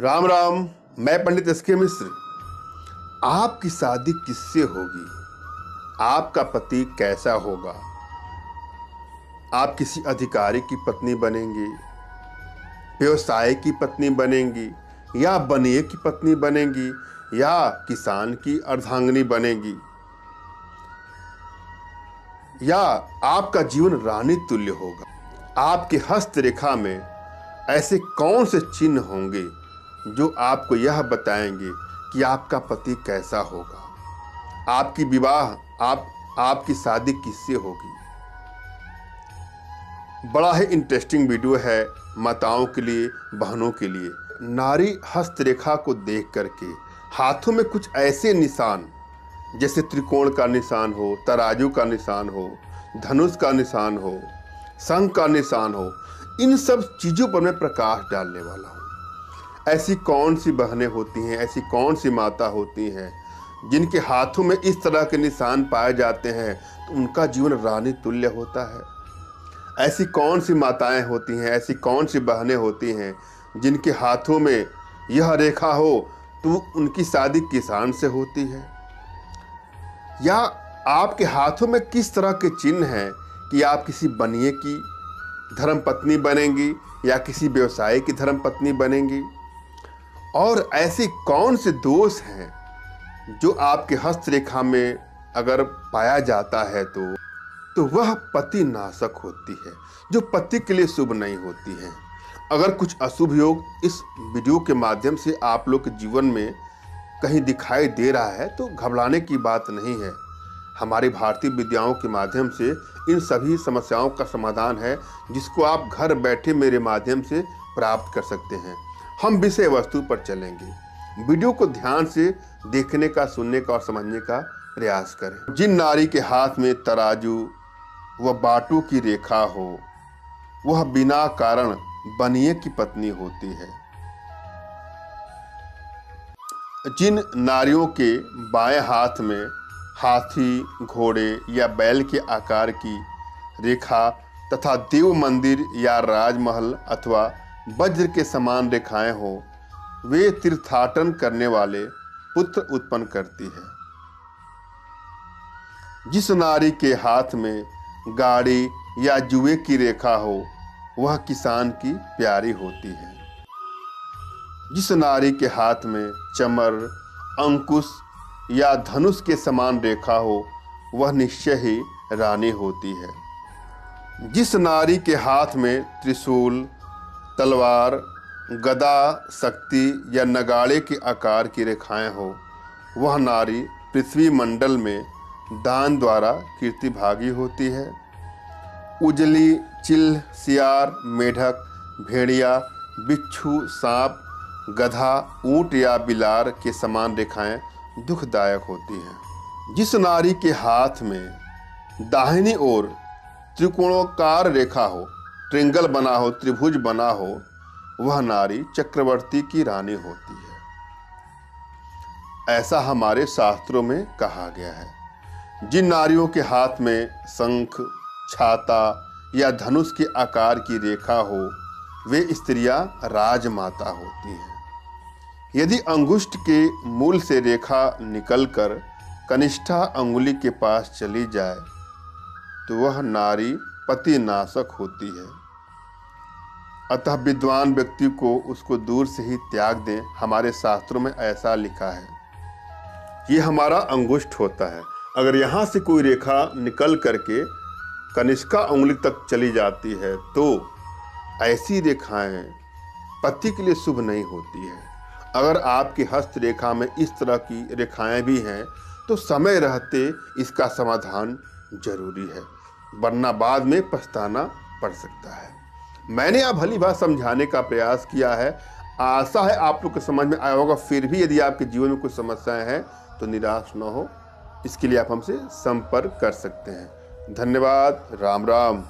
राम राम। मैं पंडित एस.के. मिश्र। आपकी शादी किससे होगी? आपका पति कैसा होगा? आप किसी अधिकारी की पत्नी बनेंगी, व्यवसाय की पत्नी बनेंगी, या बनिए की पत्नी बनेंगी, या किसान की अर्धांगिनी बनेंगी, या आपका जीवन रानी तुल्य होगा? आपके हस्तरेखा में ऐसे कौन से चिन्ह होंगे जो आपको यह बताएंगे कि आपका पति कैसा होगा? आपकी विवाह आपकी शादी किससे होगी? बड़ा ही इंटरेस्टिंग वीडियो है माताओं के लिए, बहनों के लिए। नारी हस्तरेखा को देख करके हाथों में कुछ ऐसे निशान, जैसे त्रिकोण का निशान हो, तराजू का निशान हो, धनुष का निशान हो, शंख का निशान हो, इन सब चीज़ों पर मैं प्रकाश डालने वाला हूँ। ऐसी कौन सी बहनें होती हैं, ऐसी कौन सी माता होती हैं जिनके हाथों में इस तरह के निशान पाए जाते हैं तो उनका जीवन रानी तुल्य होता है? ऐसी कौन सी माताएं होती हैं, ऐसी कौन सी बहनें होती हैं जिनके हाथों में यह रेखा हो तो उनकी शादी किसान से होती है? या आपके हाथों में किस तरह के चिन्ह हैं कि आप किसी बनिए की धर्मपत्नी बनेंगी या किसी व्यवसायी की धर्मपत्नी बनेंगी? और ऐसे कौन से दोष हैं जो आपके हस्तरेखा में अगर पाया जाता है तो वह पति नाशक होती है, जो पति के लिए शुभ नहीं होती है। अगर कुछ अशुभ योग इस वीडियो के माध्यम से आप लोग के जीवन में कहीं दिखाई दे रहा है तो घबराने की बात नहीं है। हमारी भारतीय विद्याओं के माध्यम से इन सभी समस्याओं का समाधान है, जिसको आप घर बैठे मेरे माध्यम से प्राप्त कर सकते हैं। हम विषय वस्तु पर चलेंगे। वीडियो को ध्यान से देखने का, सुनने का और समझने का प्रयास करें। जिन नारी के हाथ में तराजू व बाटू की रेखा हो वह बिना कारण बनिए की पत्नी होती है। जिन नारियों के बाएं हाथ में हाथी, घोड़े या बैल के आकार की रेखा तथा देव मंदिर या राजमहल अथवा वज्र के समान रेखाएं हो, वे तीर्थाटन करने वाले पुत्र उत्पन्न करती है। जिस नारी के हाथ में गाड़ी या जुए की रेखा हो वह किसान की प्यारी होती है। जिस नारी के हाथ में चमर, अंकुश या धनुष के समान रेखा हो वह निश्चय ही रानी होती है। जिस नारी के हाथ में त्रिशूल, तलवार, गदा, शक्ति या नगाड़े के आकार की रेखाएं हो वह नारी पृथ्वी मंडल में दान द्वारा कीर्तिभागी होती है। उजली, चिल, सियार, मेढक, भेड़िया, बिच्छू, सांप, गधा, ऊंट या बिलार के समान रेखाएं दुखदायक होती हैं। जिस नारी के हाथ में दाहिनी ओर त्रिकोणाकार रेखा हो, ट्रेंगल बना हो, त्रिभुज बना हो, वह नारी चक्रवर्ती की रानी होती है। ऐसा हमारे शास्त्रों में कहा गया है। जिन नारियों के हाथ में शंख, छाता या धनुष के आकार की रेखा हो वे स्त्रियां राजमाता होती हैं। यदि अंगुष्ठ के मूल से रेखा निकलकर कनिष्ठा अंगुली के पास चली जाए तो वह नारी पति नाशक होती है। अतः विद्वान व्यक्ति को उसको दूर से ही त्याग दें। हमारे शास्त्रों में ऐसा लिखा है। ये हमारा अंगुष्ठ होता है। अगर यहाँ से कोई रेखा निकल करके कनिष्का उंगली तक चली जाती है तो ऐसी रेखाएं पति के लिए शुभ नहीं होती है। अगर आपकी हस्तरेखा में इस तरह की रेखाएं भी हैं तो समय रहते इसका समाधान जरूरी है, वरना बाद में पछताना पड़ सकता है। मैंने अब भली बात समझाने का प्रयास किया है। आशा है आप लोग को समझ में आया होगा। फिर भी यदि आपके जीवन में कुछ समस्याएं हैं तो निराश न हो, इसके लिए आप हमसे संपर्क कर सकते हैं। धन्यवाद। राम राम।